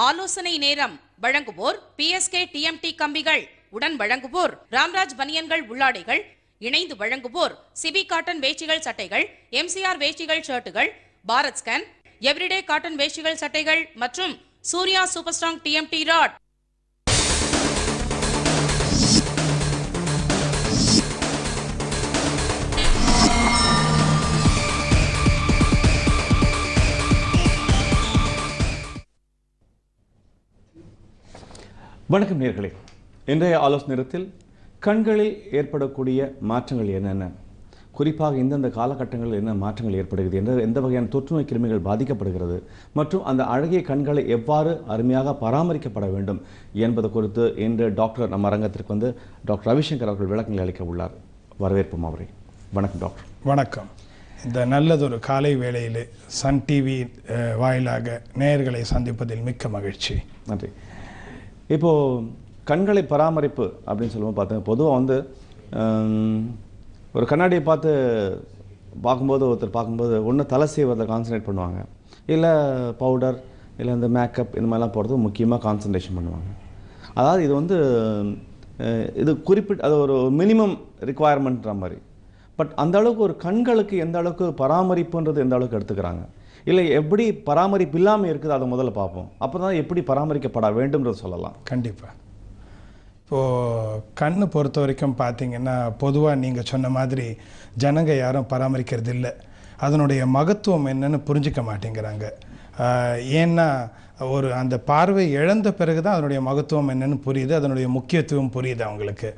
ஆலோசனை நேரம் வழங்குவோர் பிஎஸ்கே டிஎம்டி கம்பிகள், உடன் வழங்குவோர் ராம்ராஜ் பனியன்கள் உள்ளாடைகள், இணைந்து வழங்குவோர் சிபி காட்டன் வேஷ்டிகள் சட்டைகள், எம்சிஆர் வேஷ்டிகள் ஷர்ட்டுகள், பாரத் ஸ்கேன், எவ்ரிடே காட்டன் வேஷ்டிகள் சட்டைகள் மற்றும் Surya super strong TMT rod. வணக்கம் நேயர்களே. இன்றைய ஆலோசனை நேரத்தில் கண்களில் ஏற்படக்கூடிய மாற்றங்கள் என்னென்ன, குறிப்பாக இந்தந்த காலகட்டங்களில் என்ன மாற்றங்கள் ஏற்படுகிறது, எந்த வகையான தொற்றுநோய் கிருமிகள் பாதிக்கப்படுகிறது மற்றும் அந்த அழகிய கண்களை எவ்வாறு அருமையாக பராமரிக்கப்பட வேண்டும் என்பது குறித்து இன்று டாக்டர் நம்ம அரங்கத்திற்கு வந்து டாக்டர் ரவிசங்கர் அவர்கள் விளக்கங்கள் அளிக்க உள்ளார். வரவேற்போம் அவரை. வணக்கம் டாக்டர். வணக்கம். இந்த நல்லதொரு காலை வேளையில் சன் டிவி வாயிலாக நேயர்களை சந்திப்பதில் மிக்க மகிழ்ச்சி. நன்றி. இப்போது கண்களை பராமரிப்பு அப்படின்னு சொல்லும்போது பார்த்தீங்கன்னா பொதுவாக வந்து ஒரு கண்ணாடியை பார்க்கும்போது ஒருத்தர் பார்க்கும்போது ஒன்று தலை சீவரத்தை கான்சன்ட்ரேட் பண்ணுவாங்க, இல்லை பவுடர் இல்லை இந்த மேக்கப் இந்த மாதிரிலாம் போடுறது முக்கியமாக கான்சன்ட்ரேஷன் பண்ணுவாங்க. அதாவது இது வந்து இது குறிப்பிட்ட அது ஒரு மினிமம் ரிக்குவயர்மெண்ட்ற மாதிரி. பட் அந்த அளவுக்கு ஒரு கண்களுக்கு எந்த அளவுக்கு பராமரிப்புன்றது எந்த அளவுக்கு எடுத்துக்கிறாங்க, இல்லை எப்படி பராமரிப்பு இல்லாமல் இருக்குது அதை முதல்ல பார்ப்போம். அப்போ தான் எப்படி பராமரிக்கப்பட வேண்டும்ன்றது சொல்லலாம். கண்டிப்பாக. இப்போது கண்ணு பொறுத்த வரைக்கும் பார்த்திங்கன்னா பொதுவாக நீங்கள் சொன்ன மாதிரி ஜனங்க யாரும் பராமரிக்கிறது இல்லை. அதனுடைய மகத்துவம் என்னன்னு புரிஞ்சிக்க மாட்டேங்கிறாங்க. ஏன்னா அந்த பார்வை இழந்த பிறகு தான் அதனுடைய மகத்துவம் என்னன்னு புரியுது, அதனுடைய முக்கியத்துவம் புரியுது அவங்களுக்கு.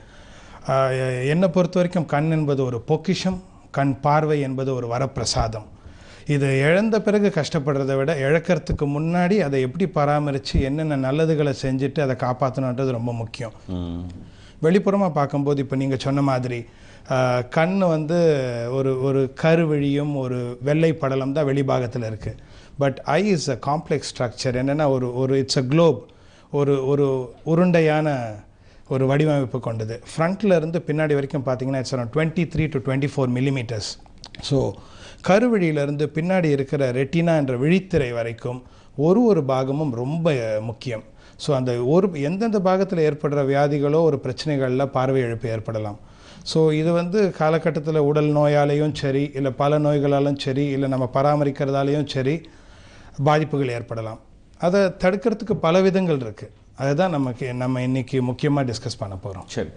என்னை பொறுத்த வரைக்கும் கண் என்பது ஒரு பொக்கிஷம், கண் பார்வை என்பது ஒரு வரப்பிரசாதம். இது இழந்த பிறகு கஷ்டப்படுறதை விட இழக்கிறதுக்கு முன்னாடி அதை எப்படி பராமரித்து என்னென்ன நல்லதுகளை செஞ்சுட்டு அதை காப்பாற்றணுன்றது ரொம்ப முக்கியம். வெளிப்புறமாக பார்க்கும்போது இப்போ நீங்கள் சொன்ன மாதிரி கண் வந்து ஒரு கருவழியும் ஒரு வெள்ளை படலம் தான் வெளிபாகத்தில் இருக்குது. But I is a complex structure. என்னென்னா ஒரு இட்ஸ் அ குளோப், ஒரு உருண்டையான ஒரு வடிவமைப்பு கொண்டது. ஃப்ரண்ட்டில் இருந்து பின்னாடி வரைக்கும் பார்த்தீங்கன்னா it's around 23 to 24 millimeters. So கருவழியிலிருந்து பின்னாடி இருக்கிற ரெட்டினா என்ற விழித்திரை வரைக்கும் ஒரு பாகமும் ரொம்ப முக்கியம். ஸோ அந்த எந்தெந்த பாகத்தில் ஏற்படுற வியாதிகளோ ஒரு பிரச்சனைகளில் பார்வை இழப்பு ஏற்படலாம். ஸோ இது வந்து காலகட்டத்தில் உடல் நோயாலேயும் சரி, இல்லை பல நோய்களாலும் சரி, இல்லை நம்ம பராமரிக்கிறதாலேயும் சரி பாதிப்புகள் ஏற்படலாம். அதை தடுக்கிறதுக்கு பல விதங்கள் இருக்குது. அதுதான் நம்ம இன்னைக்கு முக்கியமாக டிஸ்கஸ் பண்ண போகிறோம். சரி,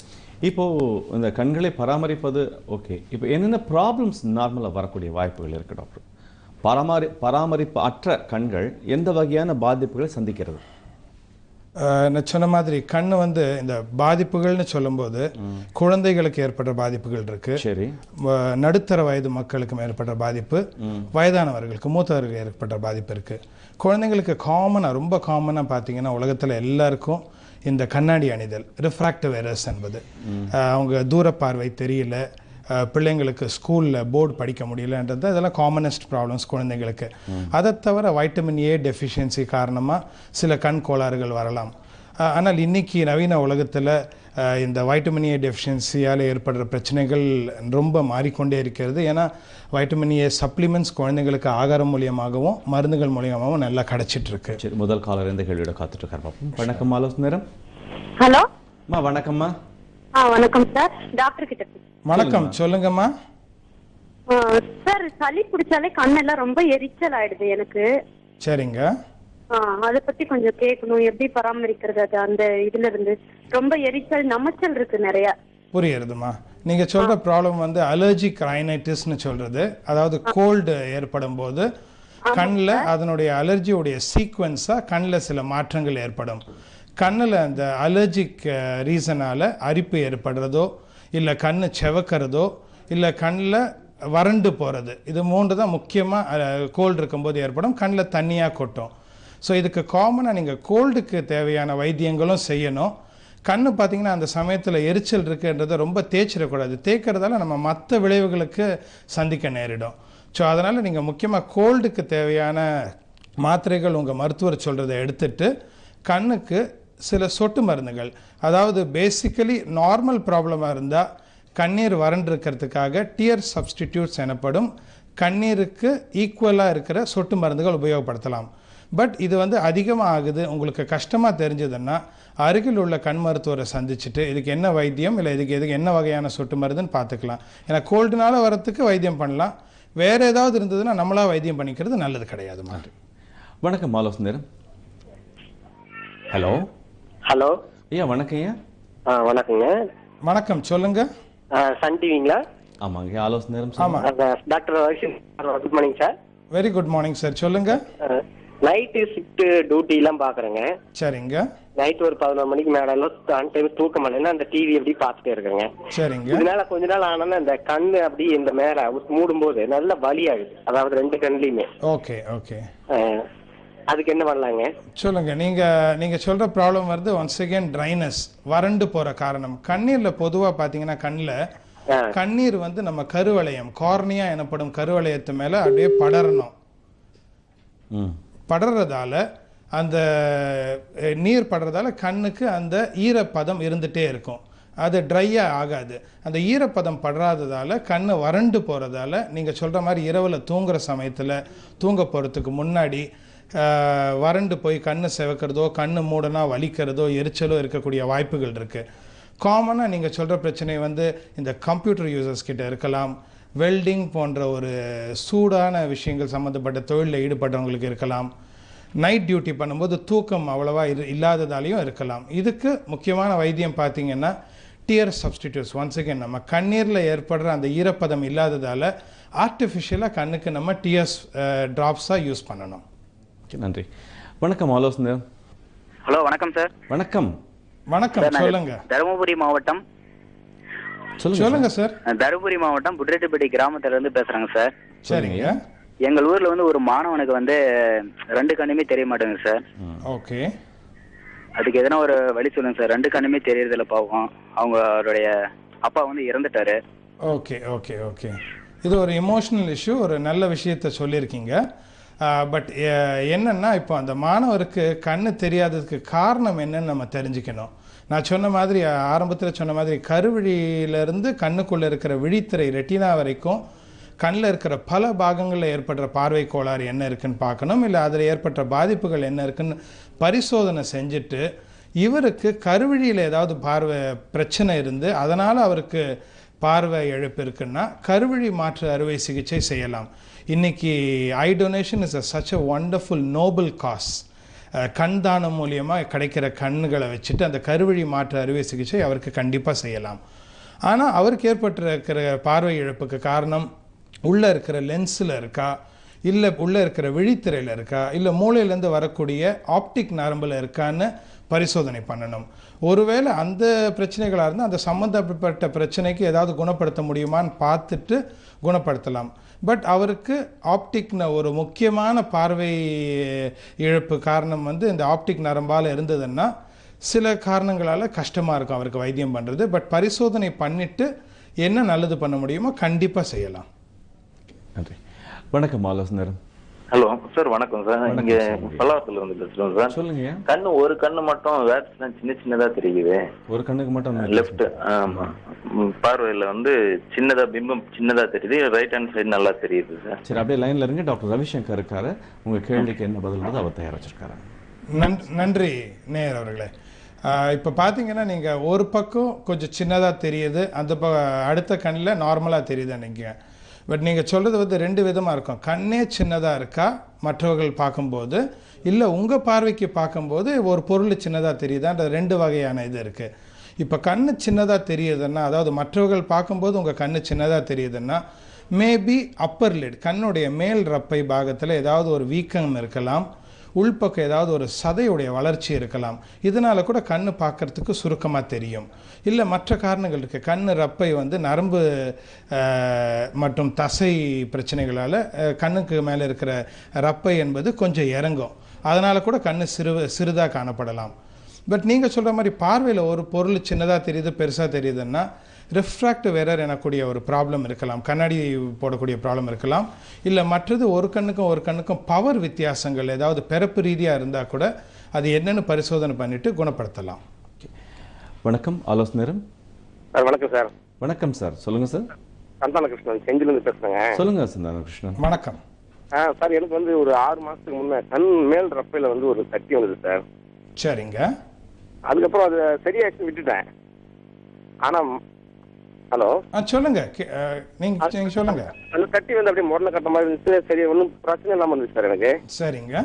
இப்போது இந்த கண்களை பராமரிப்பது ஓகே. இப்போ என்னென்ன ப்ராப்ளம்ஸ் நார்மலாக வரக்கூடிய வாய்ப்புகள் இருக்குது டாக்டர்? பராமரிப்பு அற்ற கண்கள் எந்த வகையான பாதிப்புகளை சந்திக்கிறது? நான் சொன்ன மாதிரி கண் வந்து இந்த பாதிப்புகள்னு சொல்லும்போது குழந்தைகளுக்கு ஏற்படுற பாதிப்புகள் இருக்கு. சரி. நடுத்தர வயது மக்களுக்கு ஏற்படுற பாதிப்பு, வயதானவர்களுக்கு மூத்தவர்களுக்கு ஏற்படுற பாதிப்பு இருக்கு. குழந்தைங்களுக்கு ரொம்ப காமனாக பார்த்தீங்கன்னா உலகத்தில் எல்லாருக்கும் இந்த கண்ணாடி அணிதல், ரிஃப்ராக்டிவ் எரர்ஸ் என்பது, அவங்க தூர பார்வை தெரியல, பிள்ளைங்களுக்கு ஸ்கூலில் போர்டு படிக்க முடியலன்றது இதெல்லாம் காமனஸ்ட் ப்ராப்ளம்ஸ் குழந்தைங்களுக்கு. அதை தவிர வைட்டமின் ஏ டெஃபிஷியன்சி காரணமாக சில கண் கோளாறுகள் வரலாம். ஆனால் இன்றைக்கி நவீன உலகத்தில் இந்த வைட்டமின் ஏ டெஃபிஷியன்சியால் ஏற்படுற பிரச்சனைகள் ரொம்ப மாறிக்கொண்டே இருக்கிறது. ஏன்னா வைட்டமின் ஏ சப்ளிமெண்ட்ஸ் குழந்தைங்களுக்கு ஆகாரம் மூலியமாகவும் மருந்துகள் மூலியமாகவும் நல்லா கிடைச்சிட்ருக்கு. சரி, முதல் காலர் இந்த கேள்வியோட காத்துட்ருக்கார். வணக்கம். ஆலோசனை நேரம். ஹலோ அம்மா. வணக்கம்மா. வணக்கம் சார். டாக்டர் கிட்ட. வணக்கம், சொல்லுங்கம்மா. சார், சளி பிடிச்சாலே கண்ணெல்லாம் ரொம்ப எரிச்சல் ஆயிடுது எனக்கு. சரிங்க. அதை பத்தி கொஞ்சம் கேட்கணும். எப்படி பராமரிக்கிறது? அது அந்த இதுல இருந்து ரொம்ப எரிச்சல், நமச்சல் இருக்கு நிறைய. புரியுதுமா. நீங்க சொல்ற ப்ராப்ளம் வந்து அலர்ஜிக் ரைனைட்டிஸ்னு சொல்றது. அதாவது கோல்டு ஏற்படும் போது கண்ணில் அதனுடைய அலர்ஜியோடைய சீக்வன்ஸா கண்ணில் சில மாற்றங்கள் ஏற்படும். கண்ணில் அந்த அலர்ஜிக் ரீசனால அரிப்பு ஏற்படுறதோ, இல்லை கண்ணு செவக்கிறதோ, இல்லை கண்ணில் வறண்டு போகிறது, இது மூன்று தான் முக்கியமாக கோல்டு இருக்கும்போது ஏற்படும். கண்ணில் தண்ணியாக கொட்டும். ஸோ இதுக்கு காமனாக நீங்கள் கோல்டுக்கு தேவையான வைத்தியங்களும் செய்யணும். கண்ணு பார்த்தீங்கன்னா அந்த சமயத்தில் எரிச்சல் இருக்குன்றதை ரொம்ப தேய்ச்சிடக்கூடாது. தேய்க்கிறதால நம்ம மற்ற விளைவுகளுக்கு சந்திக்க நேரிடும். ஸோ அதனால் நீங்கள் முக்கியமாக கோல்டுக்கு தேவையான மாத்திரைகள் உங்கள் மருத்துவர் சொல்கிறத எடுத்துட்டு கண்ணுக்கு சில சொட்டு மருந்துகள், அதாவது பேசிக்கலி நார்மல் ப்ராப்ளமாக இருந்தால் கண்ணீர் வறண்டிருக்கிறதுக்காக டியர் சப்ஸ்டிடியூட்ஸ் எனப்படும் கண்ணீருக்கு ஈக்குவலாக இருக்கிற சொட்டு மருந்துகள் உபயோகப்படுத்தலாம். பட் இது வந்து அதிகமாக ஆகுது, உங்களுக்கு கஷ்டமாக தெரிஞ்சதுன்னா அருகில் உள்ள கண் மருத்துவரை சந்திச்சுட்டு இதுக்கு என்ன வைத்தியம் இல்லை இதுக்கு என்ன வகையான சொட்டு மருந்துன்னு பார்த்துக்கலாம். ஏன்னா கோல்டுனால வரத்துக்கு வைத்தியம் பண்ணலாம், வேறு ஏதாவது இருந்ததுன்னா நம்மளாக வைத்தியம் பண்ணிக்கிறது நல்லது கிடையாது மாதிரி. வணக்கம் ஆலோசனை நேரம். ஹலோ ஹலோ ஐயா வணக்கம் ஐயா. வணக்கங்க. வணக்கம், சொல்லுங்க. சன் டிவிங்களா? ஆமாங்க ஆலோசனை நேரம். ஆமாம், doctor good morning sir. Very good morning sir, சொல்லுங்க. நைட்டு ஷிஃப்ட் டியூட்டி எல்லாம் பாக்குறேங்க. சரிங்க. நைட் ஒரு 11 மணிக்கு மேல டைம் தூக்கம் இல்லைன்னா அந்த டிவி எப்படி பார்த்துட்டே இருக்கேங்க. சரிங்க. இதனால கொஞ்ச நாள் ஆனா இந்த கண்ணு அப்படி இந்த மேல மூடும் போது நல்ல வலி ஆகுது, அதாவது 2 கண்ணுலயுமே. ஓகே ஓகே, அதுக்கு என்ன பண்ணலாங்க? சொல்லுங்க. நீங்க சொல்ற ப்ராப்ளம் வருது ஒன்ஸ் அகேன் ட்ரைனஸ், வறண்டு போற காரணம். கண்ணீர்ல பொதுவா பாத்தீங்கன்னா கண்ணில் கண்ணீர் வந்து நம்ம கருவளையம் கார்னியா எனப்படும் கருவளையத்து மேல அப்படியே படரணும். படறதால அந்த நீர் படுறதால கண்ணுக்கு அந்த ஈரப்பதம் இருந்துகிட்டே இருக்கும், அது ட்ரையாக ஆகாது. அந்த ஈரப்பதம் படுறாததால் கண் வறண்டு போகிறதால நீங்கள் சொல்கிற மாதிரி இரவில் தூங்குகிற சமயத்தில் தூங்க போகிறதுக்கு முன்னாடி வறண்டு போய் கண் செவக்கிறதோ கண் மூடனா வலிக்கிறதோ எரிச்சலோ இருக்கக்கூடிய வாய்ப்புகள் இருக்குது. காமனாக நீங்கள் சொல்கிற பிரச்சனை வந்து இந்த கம்ப்யூட்டர் யூசர்ஸ் கிட்ட இருக்கலாம், வெல்டிங் போன்ற ஒரு சூடான விஷயங்கள் சம்மந்தப்பட்ட தொழிலில் ஈடுபட்டவங்களுக்கு இருக்கலாம், நைட் டியூட்டி பண்ணும்போது தூக்கம் அவ்வளவா இல்லாததாலையும் இருக்கலாம். இதுக்கு முக்கியமான வைத்தியம் பார்த்தீங்கன்னா டியர் சப்ஸ்டிடியூட்ஸ். ஒன்ஸ் அகேன் நம்ம கண்ணீரில் ஏற்படுற அந்த ஈரப்பதம் இல்லாததால் ஆர்டிஃபிஷியலாக கண்ணுக்கு நம்ம டியர்ஸ் ட்ராப்ஸாக யூஸ் பண்ணணும். நன்றி. வணக்கம் ஆலோசனை. ஹலோ வணக்கம் சார். வணக்கம். வணக்கம், சொல்லுங்க. தருமபுரி மாவட்டம். சொல்லுங்க சார். தருமபுரி மாவட்டம் புட்ரெட்டிப்பட்டி கிராமத்துல இருந்து பேசுறாங்க சார். சரிங்க. எங்கள் ஊர்ல வந்து ஒரு மாணவனுக்கு வந்து 2 கண்ணுமே தெரிய மாட்டேங்குது சார். ஓகே, அதுக்கு எதனா ஒரு வழி சொல்லுங்க சார். 2 கண்ணுமே தெரியறதில்ல பாவம், அவங்களுடைய அப்பா வந்து இறந்துட்டாரு. ஓகே ஓகே ஓகே, இது ஒரு எமோஷனல் இஷ்யூ. ஒரு நல்ல விஷயத்த சொல்லியிருக்கீங்க. பட் என்னன்னா இப்போ அந்த மாணவருக்கு கண்ணு தெரியாததுக்கு காரணம் என்னன்னு நம்ம தெரிஞ்சுக்கணும். நான் சொன்ன மாதிரி ஆரம்பத்தில் சொன்ன மாதிரி கருவிழியிலிருந்து கண்ணுக்குள்ளே இருக்கிற விழித்திரை ரெட்டினா வரைக்கும் கண்ணில் இருக்கிற பல பாகங்களில் ஏற்படுற பார்வை கோளாறு என்ன இருக்குன்னு பார்க்கணும், இல்லை அதில் ஏற்பட்ட பாதிப்புகள் என்ன இருக்குன்னு பரிசோதனை செஞ்சுட்டு இவருக்கு கருவிழியில் ஏதாவது பார்வை பிரச்சனை இருந்து அதனால் அவருக்கு பார்வை இழப்பு இருக்குன்னா கருவிழி மாற்று அறுவை சிகிச்சை செய்யலாம். இன்னைக்கு ஐ donation is such a wonderful Nobel cos. கண் தானம் மூலியமாக கிடைக்கிற கண்ணுகளை வச்சுட்டு அந்த கருவிழி மாற்று அறுவை சிகிச்சை அவருக்கு கண்டிப்பாக செய்யலாம். ஆனால் அவருக்கு ஏற்பட்டிருக்கிற பார்வை இழப்புக்கு காரணம் உள்ளே இருக்கிற லென்ஸில் இருக்கா, இல்லை உள்ளே இருக்கிற விழித்திரையில் இருக்கா, இல்லை மூளையிலேருந்து வரக்கூடிய ஆப்டிக் நரம்பில் இருக்கான்னு பரிசோதனை பண்ணணும். ஒருவேளை அந்த பிரச்சனைகளாக இருந்தால் அந்த சம்மந்தப்பட்ட பிரச்சனைக்கு ஏதாவது குணப்படுத்த முடியுமான்னு பார்த்துட்டு குணப்படுத்தலாம். பட் அவருக்கு ஆப்டிக்ன ஒரு முக்கியமான பார்வை இழப்பு காரணம் வந்து இந்த ஆப்டிக் நரம்பால் இருந்ததுன்னா சில காரணங்களால் கஷ்டமாக இருக்கும் அவருக்கு வைத்தியம் பண்ணுறது. பட் பரிசோதனை பண்ணிவிட்டு என்ன நல்லது பண்ண முடியுமோ கண்டிப்பாக செய்யலாம். நன்றி. வணக்கம் ஆலோசனை. Hello sir. வணக்கம் சார். இங்க பல்லாவரத்துல இருந்து பேசுறோம் சார். சொல்லுங்க. கண்ணு ஒரு கண்ணு மட்டும் வேட்ஸ்லாம் சின்னதா தெரியுது. ஒரு கண்ணுக்கு மட்டும் லெஃப்ட். ஆமா, பார்வையில வந்து சின்னதா பிம்பம் சின்னதா தெரியுது, ரைட் ஹேண்ட் சைடு நல்லா தெரியுது சார். சரி, அப்படியே லைன்ல இருங்க. டாக்டர் ரவிசங்கர் இருக்காரு, உங்க கேள்விக்கு என்ன பதில் அவர் தயார் வச்சிருக்காரு. நன்றி நேயர் அவர்களே. இப்போ பார்த்தீங்கன்னா நீங்கள் ஒரு பக்கம் கொஞ்சம் சின்னதாக தெரியுது, அந்த அடுத்த கண்ணில் நார்மலாக தெரியுது நீங்கள். பட் நீங்கள் சொல்கிறது வந்து 2 விதமாக இருக்கும். கண்ணே சின்னதாக இருக்கா மற்றவர்கள் பார்க்கும்போது, இல்லை உங்கள் பார்வைக்கு பார்க்கும்போது ஒரு பொருள் சின்னதாக தெரியுதான்ற 2 வகையான இது இருக்குது. இப்போ கண்ணு சின்னதாக தெரியுதுன்னா, அதாவது மற்றவர்கள் பார்க்கும்போது உங்கள் கண்ணு சின்னதாக தெரியுதுன்னா மேபி அப்பர் லிட் கண்ணுடைய மேல் ரப்பை பாகத்தில் ஏதாவது ஒரு வீக்கம் இருக்கலாம், உள்பக்கம் ஏதாவது ஒரு சதையுடைய வளர்ச்சி இருக்கலாம். இதனால் கூட கண்ணு பார்க்கறதுக்கு சுருக்கமாக தெரியும். இல்லை மற்ற காரணங்கள் இருக்குது. கண் ரப்பை வந்து நரம்பு மற்றும் தசை பிரச்சனைகளால் கண்ணுக்கு மேலே இருக்கிற ரப்பை என்பது கொஞ்சம் இறங்கும், அதனால் கூட கண் சிறிதாக காணப்படலாம். பட் நீங்கள் சொல்கிற மாதிரி பார்வையில் ஒரு பொருள் சின்னதாக தெரியுது பெருசாக தெரியுதுன்னா ரிஃப்ராக்டிவ் எரர் எனக்கூடிய ஒரு ப்ராப்ளம் இருக்கலாம், கண்ணாடி போடக்கூடிய ப்ராப்ளம் இருக்கலாம். இல்லை மற்றது ஒரு கண்ணுக்கும் பவர் வித்தியாசங்கள் ஏதாவது பிறப்பு ரீதியாக இருந்தால் கூட அது என்னென்னு பரிசோதனை பண்ணிட்டு குணப்படுத்தலாம். வணக்கம் ஆலோசனை. வணக்கம் சார். வணக்கம் சார், சொல்லுங்க சார். சந்தான கிருஷ்ணன் செஞ்சிலிருந்து பேசுறேங்க. சொல்லுங்க சந்தான கிருஷ்ணன். வணக்கம். சார் எனக்கு வந்து ஒரு 6 மாசத்துக்கு முன்ன கண் மேல் ரப்பையில வந்து ஒரு கட்டி வந்தது சார். சரிங்க. அதுக்கப்புறம் அது சரியாச்சு விட்டுட்டேன். ஆனா ஹலோ சொல்லுங்க, நீங்க சொல்லுங்க. அந்த கட்டி வந்து அப்படியே முரண கட்ட மாதிரி இருந்துச்சு. சரி, ஒன்றும் பிரச்சனை இல்லாம இருந்துச்சு சார் எனக்கு. சரிங்க.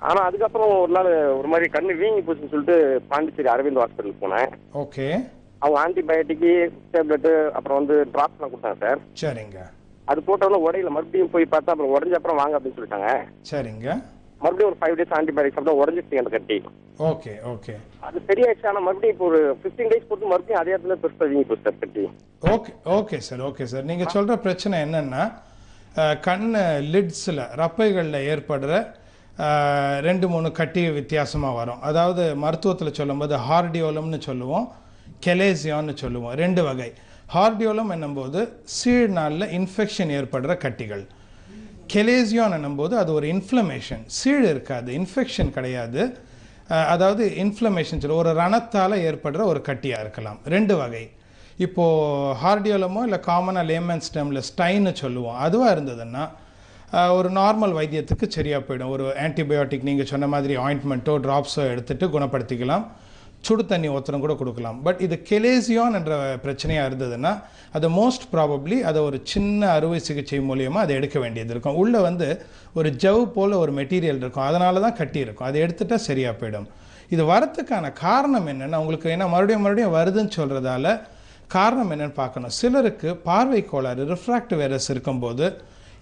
ஆனா அதுக்கப்புறம் ஒரு நாள் ஒரு மாதிரி கண்ணு வீங்கி போச்சுன்னு சொல்லிட்டு பாண்டிச்சேரி அரவிந்த் ஹாஸ்பிட்டலுக்கு போனேன். ஓகே. அவங்க ஆன்டிபயோட்டிக்கு, டேப்லெட்டு, அப்புறம் வந்து ட்ராப்ஸ்லாம் கொடுத்தாங்க சார். சரிங்க. அது போட்டவொன்னே உடையில மறுபடியும் போய் பார்த்தா அப்புறம் உடஞ்ச அப்புறம் வாங்க அப்படின்னு சொல்லிட்டாங்க. சரிங்க. மறுபடியும் ஒரு 5 days ஆன்டிபயோட்டிக்ஸ் அப்புறம் உடஞ்சிச்சு அந்த கட்டி. Okay okay. அது சரியாயிடுச்சு. ஆனா மறுபடியும் இப்போ ஒரு 15 days போட்டு மறுபடியும் அதே இடத்துல பெருசா வீங்கி போச்சு சார் கட்டி. Okay okay sir. Okay sir, நீங்க சொல்ற பிரச்சனை என்னன்னா கண்ணு லிட்ஸில் ரப்பைகளில் ஏற்படுற 2-3 கட்டி வித்தியாசமாக வரும். அதாவது மருத்துவத்தில் சொல்லும்போது ஹார்டியோலம்னு சொல்லுவோம், கெலேசியான்னு சொல்லுவோம். 2 வகை. ஹார்டியோலம் என்னும்போது சீழ்நாளில் இன்ஃபெக்ஷன் ஏற்படுற கட்டிகள். கெலேசியான் என்னும்போது அது ஒரு இன்ஃப்ளமேஷன், சீழ் இருக்காது, இன்ஃபெக்ஷன் கிடையாது. அதாவது இன்ஃப்ளமேஷன் சொல்ல ஒரு ரணத்தால் ஏற்படுற ஒரு கட்டியாக இருக்கலாம். 2 வகை. இப்போது ஹார்டியோலமோ இல்லை காமனாக லேமன்ஸ் டேர்மில் ஸ்டைன்னு சொல்லுவோம், அதுவாக இருந்ததுன்னா ஒரு நார்மல் வைத்தியத்துக்கு சரியாக போயிடும். ஒரு ஆன்டிபயோட்டிக் நீங்கள் சொன்ன மாதிரி ஆயின்ட்மெண்ட்டோ ட்ராப்ஸோ எடுத்துகிட்டு குணப்படுத்திக்கலாம். சுடு தண்ணி ஒத்தனம் கூட கொடுக்கலாம். பட் இது கெலேசியான் என்ற பிரச்சனையாக இருந்ததுன்னா அது மோஸ்ட் ப்ராபப்ளி அதை ஒரு சின்ன அறுவை சிகிச்சை மூலியமாக அதை எடுக்க வேண்டியது இருக்கும். உள்ளே வந்து ஒரு ஜவ் போல் ஒரு மெட்டீரியல் இருக்கும், அதனால தான் கட்டி இருக்கும். அதை எடுத்துட்டால் சரியாக போயிடும். இது வரத்துக்கான காரணம் என்னென்னா உங்களுக்கு ஏன்னா மறுபடியும் வருதுன்னு சொல்கிறதால காரணம் என்னென்னு பார்க்கணும். சிலருக்கு பார்வை கோளாறு ரிஃப்ராக்டிவ் எரர்ஸ் இருக்கும்போது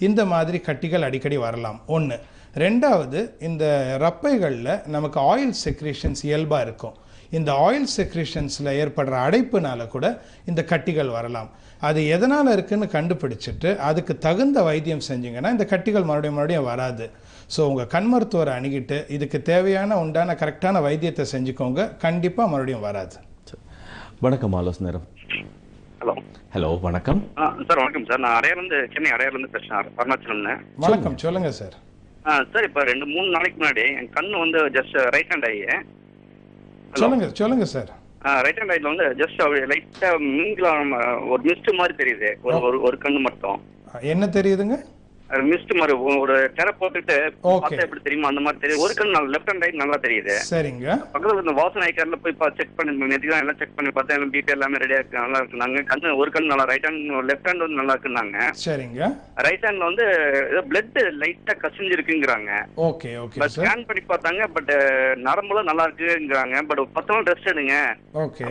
இந்த மாதிரி கட்டிகள் அடிக்கடி வரலாம். 1. 2வது இந்த ரப்பைகளில் நமக்கு ஆயில் செக்ரேஷன்ஸ் இயல்பாக இருக்கும். இந்த ஆயில் செக்ரேஷன்ஸில் ஏற்படுற அடைப்புனால கூட இந்த கட்டிகள் வரலாம். அது எதனால் இருக்குன்னு கண்டுபிடிச்சிட்டு அதுக்கு தகுந்த வைத்தியம் செஞ்சிங்கன்னா இந்த கட்டிகள் மறுபடியும் வராது. ஸோ உங்கள் கண் மருத்துவரை அணுகிட்டு இதுக்கு தேவையான உண்டான கரெக்டான வைத்தியத்தை செஞ்சுக்கோங்க, கண்டிப்பாக மறுபடியும் வராது. வணக்கம் ஆலோசனை. ஹலோ. ஹலோ, வணக்கம் சார். வணக்கம் சார். நான் சென்னை அடையாறுலேருந்து பேசுகிறேன், அருணாச்சலம்னு. வணக்கம், சொல்லுங்கள் சார். சார், இப்போ 2-3 நாளைக்கு முன்னாடி என் கண்ணு வந்து ஜஸ்ட் ரைட் ஹேண்ட் ஐ. சொல்லுங்க சார். ரைட் ஹேண்ட் ஐல வந்து ஜஸ்ட் லைட்டா மிங்கிலாம் ஒரு மிஸ்ட் மாதிரி தெரியுது. ஒரு கண்ணு மட்டும். என்ன தெரியுதுங்க? மிஸ்ட் மாதிரி ஒரு டெர போட்டுட்டு பார்த்தா எப்படி தெரியுமா அந்த மாதிரி தெரியுது. ஒரு கண்ணு லெஃப்ட் ஹேண்ட் ரைட் நல்லா தெரியுது. சரிங்க. பக்கத்துல இந்த வாசன் ஐக்கார்ல போய் செக் பண்ணி நேற்று தான் எல்லாம் செக் பண்ணி பார்த்தா எல்லாம் டீட்டெயில் எல்லாமே ரெடியா இருக்கு, நல்லா இருக்குனாங்க. கண்ணு ஒரு கண்ணு நல்லா, ரைட் ஹேண்ட் லெஃப்ட் ஹேண்ட் வந்து நல்லா இருக்குனாங்க. சரிங்க. ரைட் ஹேண்ட்ல வந்து ஏதோ பிளட் லைட்டா கசிஞ்சிருக்குங்கிறாங்க. Okay okay. ஸ்கேன் பண்ணி பார்த்தாங்க, பட் நரம்புலாம் நல்லா இருக்குங்கிறாங்க. பட் 10 நாள் ரெஸ்ட் எடுங்க, ஓகே,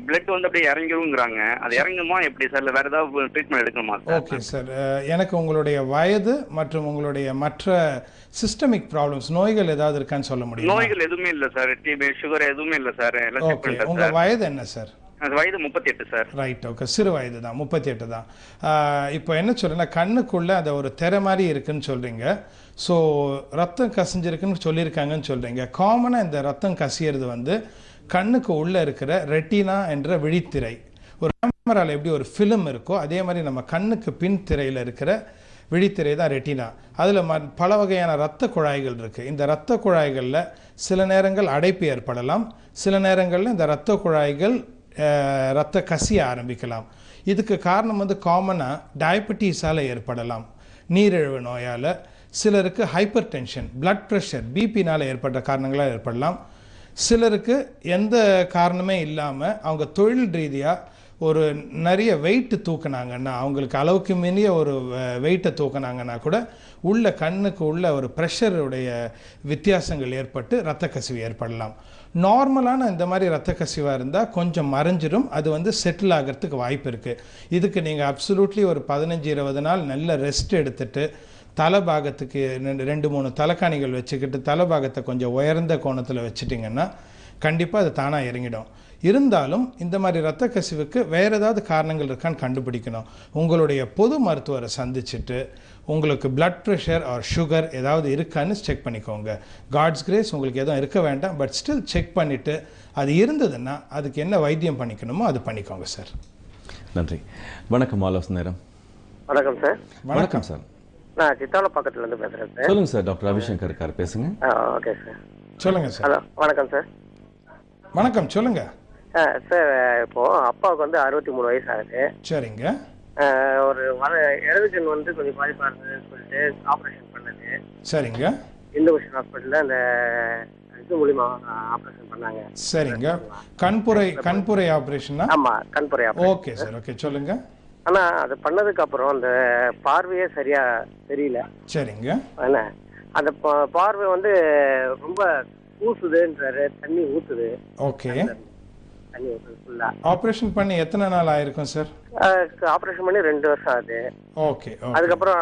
பிளட் வந்து அப்படியே இறங்கிருங்கிறாங்க. அது இறங்குமா எப்படி சார், இல்ல வேற ஏதாவது ட்ரீட்மெண்ட் எடுக்கணுமா? ஓகே சார், எனக்கு உங்களுடைய வயது மற்றும் உங்களுடைய மற்ற சிஸ்டமிக் ப்ராப்ளம்ஸ், நோய்கள் ஏதாவது இருக்கான்னு சொல்ல முடியும்? நோய்கள் எதுவுமே இல்ல சார், டிபி சுகர் எதுவுமே இல்ல சார். ஓகே, உங்க வயது என்ன சார்? வயது 38 சார். ரைட், ஓகே, சிறு வயது தான், 38 தான். இப்போ என்ன சொல்றேன்னா கண்ணுக்குள்ள அது ஒரு திரை மாதிரி இருக்குன்னு சொல்றீங்க. ஸோ ரத்தம் கசிஞ்சிருக்குன்னு சொல்லியிருக்காங்கன்னு சொல்றீங்க. காமனாக இந்த ரத்தம் கசியறது வந்து கண்ணுக்கு உள்ள இருக்கிற ரெட்டினா என்ற விழித்திரை, ஒரு கேமராவில் எப்படி ஒரு ஃபிலிம் இருக்கோ அதே மாதிரி நம்ம கண்ணுக்கு பின் திரையில் இருக்கிற விழித்திரை தான் ரெட்டினா. அதில் பல வகையான இரத்த குழாய்கள் இருக்குது. இந்த இரத்த குழாய்களில் சில நேரங்கள் அடைப்பு ஏற்படலாம், சில நேரங்களில் இந்த இரத்த குழாய்கள் இரத்த கசிய ஆரம்பிக்கலாம். இதுக்கு காரணம் வந்து காமனாக டயபெட்டிஸால் ஏற்படலாம், நீரிழிவு நோயால், சிலருக்கு ஹைப்பர் டென்ஷன், பிளட் ப்ரெஷர், பிபினால் ஏற்பட்ட காரணங்களாக ஏற்படலாம். சிலருக்கு எந்த காரணமே இல்லாமல் அவங்க தொழில் ரீதியாக ஒரு நிறைய வெயிட்டு தூக்குனாங்கன்னா, அவங்களுக்கு அளவுக்கு மீறிய ஒரு வெயிட்டை தூக்குனாங்கன்னா கூட உள்ள கண்ணுக்கு உள்ள ஒரு ப்ரெஷருடைய வித்தியாசங்கள் ஏற்பட்டு இரத்த கசிவு ஏற்படலாம். நார்மலான இந்த மாதிரி இரத்த கசிவாக இருந்தால் கொஞ்சம் மறைஞ்சிரும், அது வந்து செட்டில் ஆகிறதுக்கு வாய்ப்பு இருக்குது. இதுக்கு நீங்கள் அப்சல்யூட்லி ஒரு 15-20 நாள் நல்ல ரெஸ்ட் எடுத்துட்டு தலைபாகத்துக்கு 2-3 தலைக்காணிகள் வச்சுக்கிட்டு தலைபாகத்தை கொஞ்சம் உயர்ந்த கோணத்தில் வச்சுட்டிங்கன்னா கண்டிப்பாக அது தானாக இறங்கிடும். இருந்தாலும் இந்த மாதிரி இரத்த கசிவுக்கு வேறு ஏதாவது காரணங்கள் இருக்கான்னு கண்டுபிடிக்கணும். உங்களுடைய பொது மருத்துவரை சந்திச்சுட்டு உங்களுக்கு பிளட் ப்ரெஷர் ஆர் சுகர் ஏதாவது இருக்கான்னு செக் பண்ணிக்கோங்க. காட்ஸ் கிரேஸ் உங்களுக்கு எதுவும் இருக்க வேண்டாம், பட் ஸ்டில் செக் பண்ணிவிட்டு அது இருந்ததுன்னா அதுக்கு என்ன வைத்தியம் பண்ணிக்கணுமோ அது பண்ணிக்கோங்க சார். நன்றி. வணக்கம் ஆலோசனை. வணக்கம் சார். வணக்கம் சார். நான் சித்தால பக்கத்துலேருந்து பேசுகிறேன் சார். சொல்லுங்க சார், டாக்டர் ரவிசங்கர் இருக்கார், பேசுங்க. Okay sir. சொல்லுங்க சார். ஹலோ, வணக்கம் சார். வணக்கம், சொல்லுங்க சார். இப்போ அப்பாவுக்கு வந்து 63 வயசு ஆகுது. சரிங்க. ஒரு இடது கண் வந்து கொஞ்சம் பாதிப்பாக இருந்ததுன்னு சொல்லிட்டு ஆப்ரேஷன் பண்ண சரிங்க. இந்து விஷன் ஹாஸ்பிட்டலில் அந்த இது மூலிமா ஆப்ரேஷன் பண்ணாங்க. சரிங்க. கண்புரை ஆப்ரேஷனா? ஆமாம், கண்புரை ஆப்ரேஷன். ஓகே சார், ஓகே சொல்லுங்க. ஆனால் அது பண்ணதுக்கு அப்புறம் அந்த பார்வையே சரியா தெரியல. சரிங்க. என்ன அந்த பார்வை வந்து ரொம்ப ஊசுதுன்றாரு, தண்ணி ஊத்துது. ஓகே. தண்ணி ஊத்துது ஃபுல்லா. ஆப்ரேஷன் பண்ணி எத்தனை நாள் ஆயிருக்கும் சார்? ஆப்ரேஷன் பண்ணி 2 வருஷம் ஆகுது. ஓகே. அதுக்கப்புறம்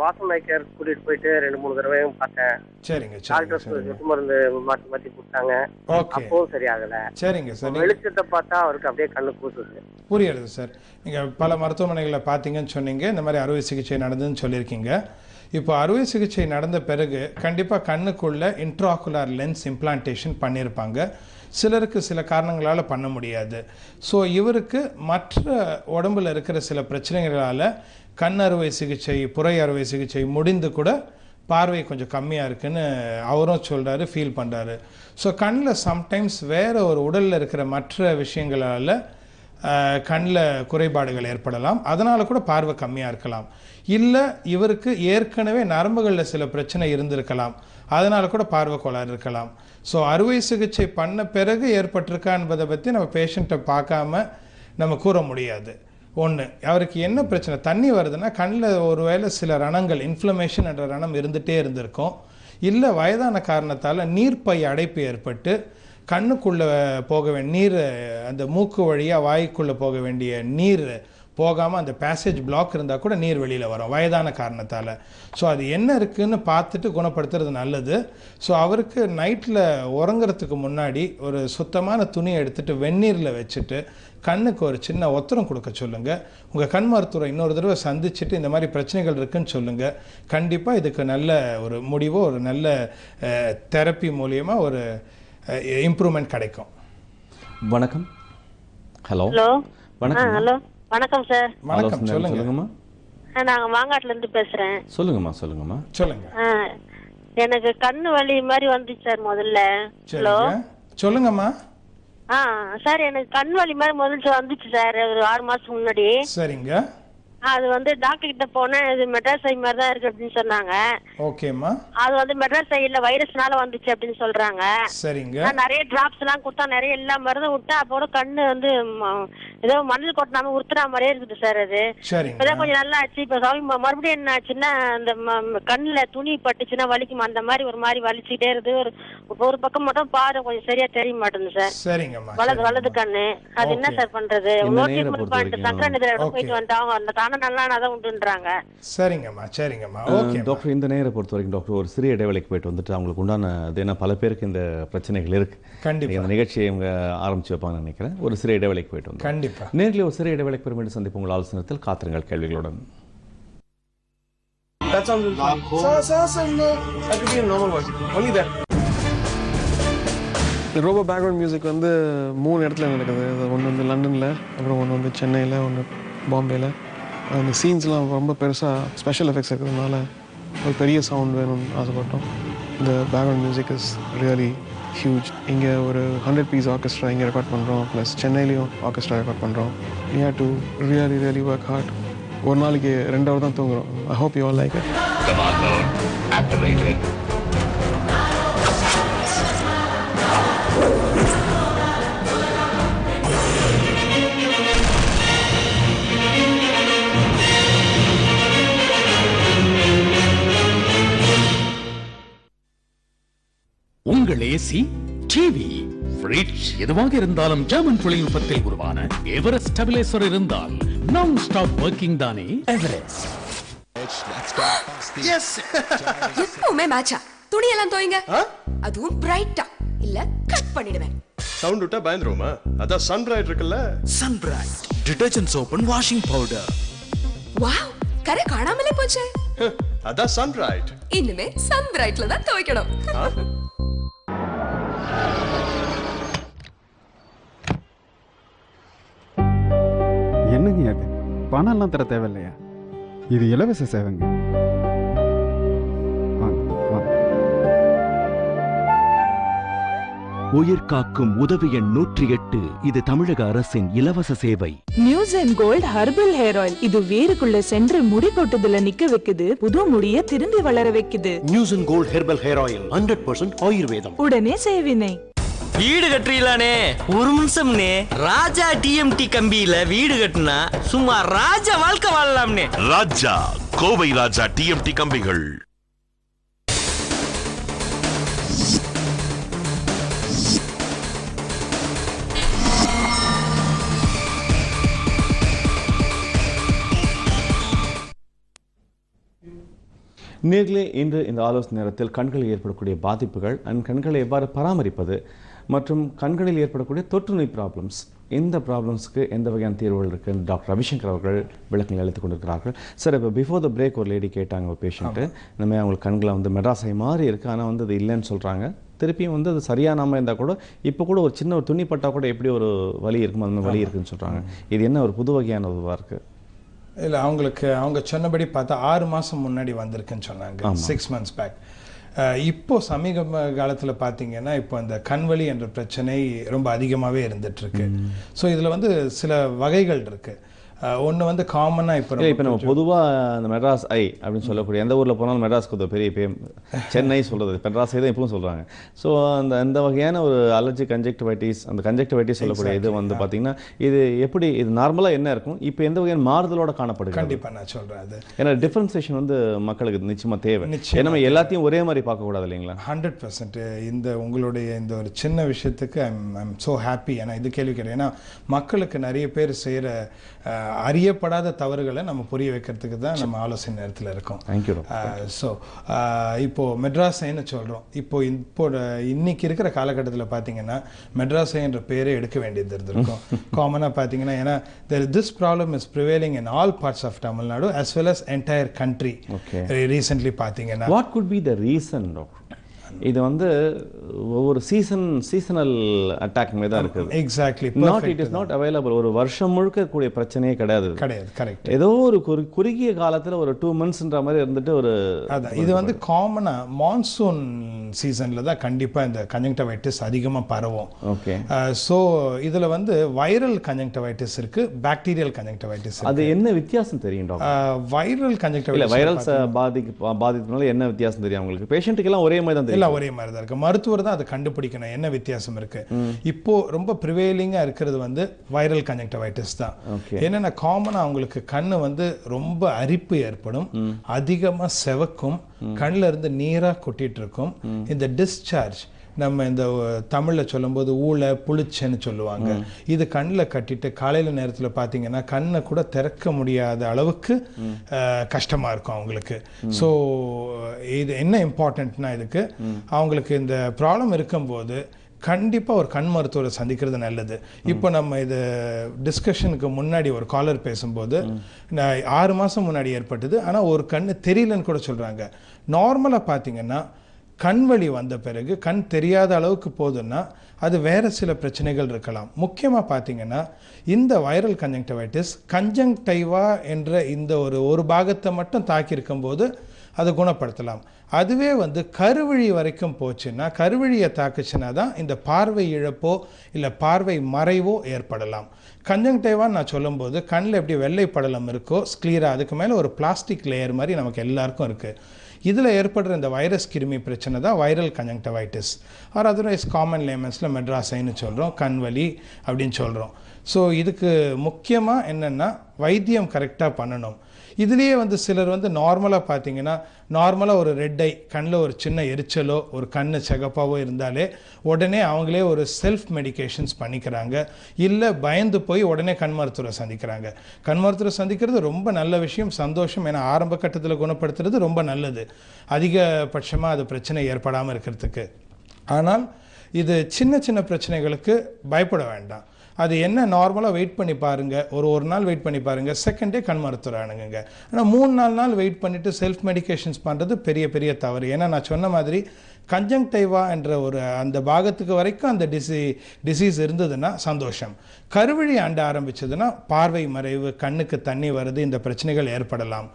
வாசன் ஐக்கேர் கூட்டிட்டு போயிட்டு 2-3 தடவையும் பார்த்தேன். சரிங்க. டாக்டர் சொட்டு மருந்து மாத்தி கொடுத்தாங்க. அப்பவும் சரியாகல. சரிங்க சார். வெளிச்சத்தை பார்த்தா அவருக்கு அப்படியே கண்ணு கூசுது. புரியுது சார். நீங்க பல மருத்துவமனைகளில் பார்த்தீங்கன்னு சொன்னீங்க, இந்த மாதிரி அறுவை சிகிச்சை நடந்ததுன்னு சொல்லியிருக்கீங்க. இப்போ அறுவை சிகிச்சை நடந்த பிறகு கண்டிப்பாக கண்ணுக்குள்ள இன்ட்ராகுலர் லென்ஸ் இம்ப்ளான்டேஷன் பண்ணியிருப்பாங்க. சிலருக்கு சில காரணங்களால் பண்ண முடியாது. ஸோ இவருக்கு மற்ற உடம்புல இருக்கிற சில பிரச்சனைகளால் கண் அறுவை சிகிச்சை, புரை அறுவை சிகிச்சை முடிந்து கூட பார்வை கொஞ்சம் கம்மியாக இருக்குன்னு அவரும் சொல்கிறாரு, ஃபீல் பண்ணுறாரு. ஸோ கண்ணில் சம்டைம்ஸ் வேறு ஒரு உடலில் இருக்கிற மற்ற விஷயங்களால் கண்ணில் குறைபாடுகள் ஏற்படலாம். அதனால் கூட பார்வை கம்மியாக இருக்கலாம். இல்லை இவருக்கு ஏற்கனவே நரம்புகளில் சில பிரச்சனை இருந்திருக்கலாம், அதனால் கூட பார்வை கோளாறு இருக்கலாம். ஸோ அறுவை சிகிச்சை பண்ண பிறகு ஏற்பட்டிருக்கா என்பதை பற்றி நம்ம பேஷண்ட்டை பார்க்காம நம்ம கூற முடியாது. ஒன்று, அவருக்கு என்ன பிரச்சனை, தண்ணி வருதுன்னா கண்ணில் ஒருவேளை சில ரணங்கள், இன்ஃப்ளமேஷன் என்ற ரணம் இருந்துகிட்டே இருந்திருக்கும். இல்லை வயதான காரணத்தால் நீர்ப்பை அடைப்பு ஏற்பட்டு கண்ணுக்குள்ளே போக வேண்டிய நீர், அந்த மூக்கு வழியாக வாய்க்குள்ளே போக வேண்டிய நீர் போகாமல் அந்த பேசேஜ் பிளாக் இருந்தால் கூட நீர் வெளியில் வரும் வயதான காரணத்தால். ஸோ அது என்ன இருக்குதுன்னு பார்த்துட்டு குணப்படுத்துறது நல்லது. ஸோ அவருக்கு நைட்டில் உறங்குறதுக்கு முன்னாடி ஒரு சுத்தமான துணியை எடுத்துகிட்டு வெந்நீரில் வச்சுட்டு கண்ணுக்கு ஒரு சின்ன ஒத்தரம் கொடுக்க சொல்லுங்கள். உங்கள் கண் மருத்துவரை இன்னொரு தடவை சந்திச்சுட்டு இந்த மாதிரி பிரச்சனைகள் இருக்குதுன்னு சொல்லுங்கள். கண்டிப்பாக இதுக்கு நல்ல ஒரு முடிவோ ஒரு நல்ல தெரப்பி மூலியமாக ஒரு இம்ப்ரூவ்மெண்ட் கிடைக்கும். வணக்கம். ஹலோ. வணக்கம். ஹலோ, வணக்கம் சார். வணக்கம், சொல்லுங்கம்மா. நாங்க மாங்காட்டுல இருந்து பேசுறேன். சொல்லுங்கம்மா. சொல்லுங்க. எனக்கு கண்ணு வலி மாதிரி வந்துச்சு சார் முதல்ல. ஹலோ, சொல்லுங்கம்மா. சார் எனக்கு கண் வலி மாதிரி முதல்ல வந்துச்சு சார் ஒரு 6 மாசத்துக்கு முன்னாடி. சரிங்க. அது வந்து டாக்டர் கிட்ட போனேன், இது மெட்ராஸ் ஐ மாதிரி தான் இருக்கு அப்படின்னு சொன்னாங்க. ஓகேம்மா. அது வந்து மெட்ராஸ் ஐல வைரஸ்னால வந்துச்சு அப்படின்னு சொல்றாங்க. சரிங்க. நிறைய டிராப்ஸ் எல்லாம் கொடுத்தா, நிறைய எல்லா மருந்தும் விட்டா, அப்போ கண்ணு வந்து ஏதோ மணல் கொட்டினாம உறுத்துற மாதிரியே இருக்குது சார். அது இப்பதான் கொஞ்சம் நல்லா ஆச்சு. இப்ப மறுபடியும் என்ன ஆச்சுன்னா, அந்த கண்ணுல துணி பட்டுச்சுன்னா வலிக்குமா, அந்த மாதிரி ஒரு மாதிரி வலிச்சுட்டே இருக்கு. ஒரு பக்கம் மட்டும் பாரு கொஞ்சம் சரியா தெரிய மாட்டேங்குது சார். சரிங்கம்மா. வலது கண்ணு. அது என்ன சார் பண்றது? சங்கரன் போயிட்டு வந்தாங்க, அந்த தானே நல்லா தான் உண்டுன்றாங்க. சரிங்கம்மா. ஓகே டாக்டர், இந்த நேரம் பொறுத்த வரைக்கும் டாக்டர் ஒரு சிறிய இடைவெளிக்கு போயிட்டு வந்துட்டு அவங்களுக்கு உண்டான அது என்ன, பல பேருக்கு இந்த பிரச்சனைகள் இருக்கு. கண்டிப்பாக இந்த நிகழ்ச்சியை இவங்க ஆரம்பிச்சு வைப்பாங்கன்னு நினைக்கிறேன். ஒரு சிறிய இடைவெளிக்கு போயிட்டு வந்து கண்டிப்பாக நேரில் ஒரு சிறிய இடைவெளிக்கு பெருமையை சந்திப்பு உங்கள் ஆலோசனத்தில் காத்திருங்கள் கேள்விகளுடன். ரோபோ பேக்ரவுண்ட் மியூசிக் வந்து 3 இடத்துல நடக்குது. ஒன்று வந்து லண்டனில், அப்புறம் ஒன்று வந்து சென்னையில், ஒன்று பாம்பேயில். அந்த சீன்ஸ்லாம் ரொம்ப பெருசாக ஸ்பெஷல் எஃபெக்ட்ஸ் இருக்கிறதுனால ஒரு பெரிய சவுண்ட் வேணும்னு ஆசைப்பட்டோம். இந்த background music is really huge. இங்கே ஒரு 100 பீஸ் ஆர்கெஸ்ட்ரா இங்கே ரெக்கார்ட் பண்ணுறோம், ப்ளஸ் சென்னையிலையும் ஆர்கெஸ்ட்ரா ரெக்கார்ட் பண்ணுறோம். We have to really work hard. ஒரு நாளைக்கு 2 hour தான் தூங்குறோம். I hope you all like it. உங்கள் ஏசி, டிவி, ஃப்ரிட்ஜ் எதுவாக இருந்தாலும் ஜெர்மன் தொழில்நுட்பத்தில் உருவான எவரெஸ்ட் ஸ்டெபிலைசர் இருந்தால் நான் ஸ்டாப் வர்க்கிங் தானே எவரெஸ்ட். எப்பவுமே மேட்சா துணி எல்லாம் தோய்ங்க, அதுவும் பிரைட்டா இல்ல கட் பண்ணிடுவேன். சவுண்ட் விட்டா பயந்துருமா? அதான் சன் பிரைட் இருக்குல்ல. Sun Bright detergent soap and washing powder. Wow, கரை காணாமலே போச்சே. அதான் சன் பிரைட். இனிமே சன் பிரைட்ல தான் துவைக்கணும். என்னங்க அது? பணம் எல்லாம் தர தேவையில்லையா? இது இலவச சேவைங்க. உயிர் காக்கும் உதவி எண் 108. இது தமிழக அரசின் இலவச சேவை. News and gold herbal hair oil. இது வேருக்குள்ள சென்று முடி கொட்டுதல நிக்க வைக்குது, புது முடிய திரும்பி வளர வைக்குது. News and gold herbal hair oil 100% ஆயுர்வேதம். உடனே செய்வினை. வீடு கட்டுறீங்களானே? ஒரு நிமிஷம்னே. ராஜா டிஎம்டி கம்பியில வீடு கட்டினா சும்மா ராஜா வாழ்க்கை வாழலாம்னே. ராஜா கோவை ராஜா டிஎம்டி கம்பிகள். நேர்களே, இன்று இந்த ஆலோசனை நேரத்தில் கண்களில் ஏற்படக்கூடிய பாதிப்புகள் அண்ட் கண்களை எவ்வாறு பராமரிப்பது மற்றும் கண்களில் ஏற்படக்கூடிய தொற்று நோய் ப்ராப்ளம்ஸ், இந்த ப்ராப்ளம்ஸ்க்கு எந்த வகையான தீர்வுகள் இருக்குன்னு டாக்டர் ரவிசங்கர் அவர்கள் விளக்கங்கள் அளித்துக் கொண்டிருக்கிறார்கள். சார், இப்போ பிஃபோர் த பிரேக் ஒரு லேடி கேட்டாங்க, ஒரு பேஷண்ட்டு, இந்தமாதிரி அவங்களுக்கு கண்களை வந்து மெட்ராஸை மாதிரி இருக்குது, ஆனால் வந்து அது இல்லைன்னு சொல்கிறாங்க. திருப்பியும் வந்து அது சரியாக நாம இருந்தால் கூட இப்போ கூட ஒரு சின்ன ஒரு துணி பட்டால் கூட எப்படி ஒரு வலி இருக்கும், அந்த மாதிரி வலி இருக்குன்னு சொல்கிறாங்க. இது என்ன ஒரு புது வகையான இதுவாக இருக்குது? இல்லை, அவங்க சொன்னபடி பார்த்தா 6 மாதம் முன்னாடி வந்திருக்குன்னு சொன்னாங்க, 6 months பேக். இப்போ சமீப காலத்தில் பார்த்தீங்கன்னா இப்போ அந்த கண்வலி என்ற பிரச்சனை ரொம்ப அதிகமாகவே இருந்துகிட்ருக்கு. ஸோ இதில் வந்து சில வகைகள் இருக்குது. ஒன்று வந்து காமனாக இப்போ நம்ம பொதுவாக அந்த மெட்ராஸ் ஐ அப்படின்னு சொல்லக்கூடிய எந்த ஊரில் போனாலும் மெட்ராஸ்க்கு பெரிய சென்னை சொல்கிறது மெட்ராஸ் ஐ தான் இப்பவும் சொல்கிறாங்க. ஸோ அந்த வகையான ஒரு அலர்ஜி கன்ஜெக்டிவைட்டிஸ், அந்த கன்ஜெக்டிவைட்டிஸ் சொல்லக்கூடிய இது வந்து பார்த்தீங்கன்னா இது எப்படி, இது நார்மலாக என்ன இருக்கும், இப்போ எந்த வகையான மாறுதலோட காணப்படுது? கண்டிப்பாக நான் சொல்கிறேன். அது ஏன்னா டிஃபரன்சியேஷன் வந்து மக்களுக்கு நிச்சயமாக தேவை. ஏன்னா எல்லாத்தையும் ஒரே மாதிரி பார்க்கக்கூடாது இல்லைங்களா? 100%. இந்த உங்களுடைய இந்த ஒரு சின்ன விஷயத்துக்கு ஐம் ஸோ ஹாப்பி. ஏன்னா இது கேள்வி கேட்குறேன். ஏன்னா மக்களுக்கு நிறைய பேர் செய்கிற அறியப்படாத தவறுகளை நம்ம புரிய வைக்கிறதுக்கு தான் நம்ம ஆலோசனை நேரத்தில் இருக்கோம். தேங்க்யூ. ஸோ இப்போது மெட்ராஸைன்னு சொல்கிறோம். இப்போ இன்னைக்கு இருக்கிற காலகட்டத்தில் பார்த்தீங்கன்னா மெட்ராஸை என்ற பேரே எடுக்க வேண்டியது இருந்திருக்கும். காமனாக பார்த்தீங்கன்னா, ஏன்னா this problem is prevailing in all parts of Tamil Nadu as well as entire country. Recently பார்த்தீங்கன்னா what could be the reason doctor? இது வந்து ஒவ்வொரு சீசனல் அட்டாக் மாதிரி தான் இருக்குது. Exactly. It is not available. ஒரு வருஷம் முழுக்க கூடிய பிரச்சனையே கிடையாது. கரெக்ட். ஏதோ ஒரு குறுகிய காலத்தில் ஒரு 2 monthsன்ற மாதிரி இருந்துட்டு ஒரு இது வந்து காமனாக மான்சூன் சீசனில் தான் கண்டிப்பாக இந்த கன்ஜங்டிவைட்டிஸ் அதிகமாக பரவும். ஓகே. ஸோ இதில் வந்து வைரல் கன்ஜங்டிவைட்டிஸ் இருக்குது, பாக்டீரியல் கன்ஜங்டிவைட்டிஸ். அது என்ன வித்தியாசம் தெரியும் டாக்டர்? வைரல் கன்ஜங்டிவைட்டிஸ் வைரல் பாதிக்கிறதுனால என்ன வித்தியாசம் தெரியும் உங்களுக்கு? பேஷண்ட்டுக்கெல்லாம் ஒரே மாதிரி தான் தெரியும்? ஒரே மாதிரி தான் இருக்கு. மருத்துவர் தான் அதை கண்டுபிடிக்கணும் என்ன வித்தியாசம் இருக்கு. இப்போ ரொம்ப ப்ரிவேலிங்கா இருக்கிறது வந்து வைரல் கன்ஜங்டிவைட்டிஸ் தான். என்னன்னா காமனா அவங்களுக்கு கண்ணு வந்து ரொம்ப அரிப்பு ஏற்படும், அதிகமா செவக்கும், கண்ணுல இருந்து நீரா கொட்டிட்டு இருக்கும். இந்த டிஸ்சார்ஜ் நம்ம இந்த தமிழில் சொல்லும்போது ஊழ புளிச்சன்னு சொல்லுவாங்க. இது கண்ணில் கட்டிட்டு காலையில் நேரத்தில் பார்த்தீங்கன்னா கண்ணை கூட திறக்க முடியாத அளவுக்கு கஷ்டமாக இருக்கும் அவங்களுக்கு. ஸோ இது என்ன இம்பார்ட்டண்ட்னா, இதுக்கு அவங்களுக்கு இந்த ப்ராப்ளம் இருக்கும்போது கண்டிப்பாக ஒரு கண் மருத்துவரை சந்திக்கிறது நல்லது. இப்போ நம்ம இது டிஸ்கஷனுக்கு முன்னாடி ஒரு காலர் பேசும்போது 6 மாதம் முன்னாடி ஏற்பட்டது, ஆனால் ஒரு கண்ணு தெரியலன்னு கூட சொல்கிறாங்க. நார்மலாக பார்த்தீங்கன்னா கண்வலி வந்த பிறகு கண் தெரியாத அளவுக்கு போதுன்னா அது வேறு சில பிரச்சனைகள் இருக்கலாம். முக்கியமாக பார்த்தீங்கன்னா இந்த வைரல் கன்ஜங்டிவைட்டிஸ் கன்ஜங்டைவா என்ற இந்த ஒரு பாகத்தை மட்டும் தாக்கியிருக்கும் போது அதை குணப்படுத்தலாம். அதுவே வந்து கருவழி வரைக்கும் போச்சுன்னா, கருவழியை தாக்குச்சுன்னா தான் இந்த பார்வை இழப்போ இல்லை பார்வை மறைவோ ஏற்படலாம். கன்ஜங்டைவான்னு நான் சொல்லும்போது கண்ணில் எப்படி வெள்ளை படலம் இருக்கோ ஸ்க்ளீரா, அதுக்கு மேலே ஒரு பிளாஸ்டிக் லேயர் மாதிரி நமக்கு எல்லாருக்கும் இருக்குது. இதில் ஏற்படுற இந்த வைரஸ் கிருமி பிரச்சனை தான் viral conjunctivitis. Or otherwise common லேமன்ஸில் மெட்ராஸைன்னு சொல்கிறோம், கண்வலி அப்படின்னு சொல்கிறோம். ஸோ இதுக்கு முக்கியமாக என்னென்னா வைத்தியம் கரெக்டாக பண்ணணும். இதுலேயே வந்து சிலர் வந்து நார்மலாக பார்த்தீங்கன்னா நார்மலாக ஒரு ரெட் ஐ, கண்ணில் ஒரு சின்ன எரிச்சலோ ஒரு கண் செகப்பாவோ இருந்தாலே உடனே அவங்களே ஒரு செல்ஃப் மெடிகேஷன்ஸ் பண்ணிக்கிறாங்க, இல்லை பயந்து போய் உடனே கண் மருத்துவரை சந்திக்கிறாங்க. கண் மருத்துவரை சந்திக்கிறது ரொம்ப நல்ல விஷயம், சந்தோஷம். ஏன்னா ஆரம்ப கட்டத்தில் குணப்படுத்துறது ரொம்ப நல்லது, அதிகபட்சமாக அது பிரச்சனை ஏற்படாமல் இருக்கிறதுக்கு. ஆனால் இது சின்ன சின்ன பிரச்சனைகளுக்கு பயப்பட வேண்டாம். அது என்ன நார்மலாக வெயிட் பண்ணி பாருங்கள், ஒரு நாள் வெயிட் பண்ணி பாருங்கள், செகண்ட் டே கண் மருத்துவர் அணுகுங்க. ஆனால் 3-4 நாள் வெயிட் பண்ணிவிட்டு செல்ஃப் மெடிகேஷன்ஸ் பண்ணுறது பெரிய தவறு. ஏன்னா நான் சொன்ன மாதிரி கன்ஜங்டைவா என்ற ஒரு அந்த பாகத்துக்கு வரைக்கும் அந்த டிசீஸ் இருந்ததுன்னா சந்தோஷம். கருவழி ஆண்ட ஆரம்பிச்சதுன்னா பார்வை மறைவு, கண்ணுக்கு தண்ணி வருது, இந்த பிரச்சனைகள் ஏற்படலாம்.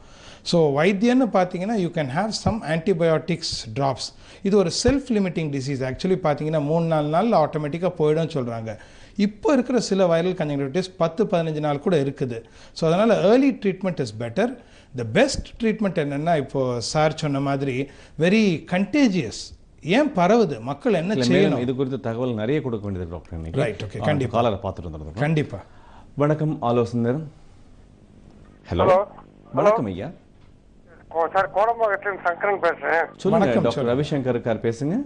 ஸோ வைத்தியன்னு பார்த்தீங்கன்னா you can have some antibiotics drops. இது ஒரு செல்ஃப் லிமிட்டிங் டிசீஸ். ஆக்சுவலி பார்த்தீங்கன்னா 3-4 நாளில் ஆட்டோமேட்டிக்காக போயிடும்னு சொல்கிறாங்க. இப்போ இருக்கிற சில வைரல் கன்ஜங்டிவிட்டிஸ் 10-15 நாள் கூட இருக்குது. ஸோ அதனால் early treatment is better. The best treatment என்னென்னா, இப்போது சார் சொன்ன மாதிரி வெரி கண்டேஜியஸ். ஏன் பரவுது, மக்கள் என்ன செய்யணும், இது குறித்து தகவல் நிறைய கொடுக்க வேண்டியது டாக்டர். ரைட், ஓகே, கண்டிப்பாக காலரை பார்த்துட்டு வந்துடுறோம். கண்டிப்பாக. வணக்கம், ஆலோசனை. ஹலோ, வணக்கம் ஐயா. சார், கோடம்பாக்கத்துல சங்கரன் பேசுறேன். சொல்லுங்க டாக்டர் ரவிசங்கர் இருக்கார், பேசுங்க.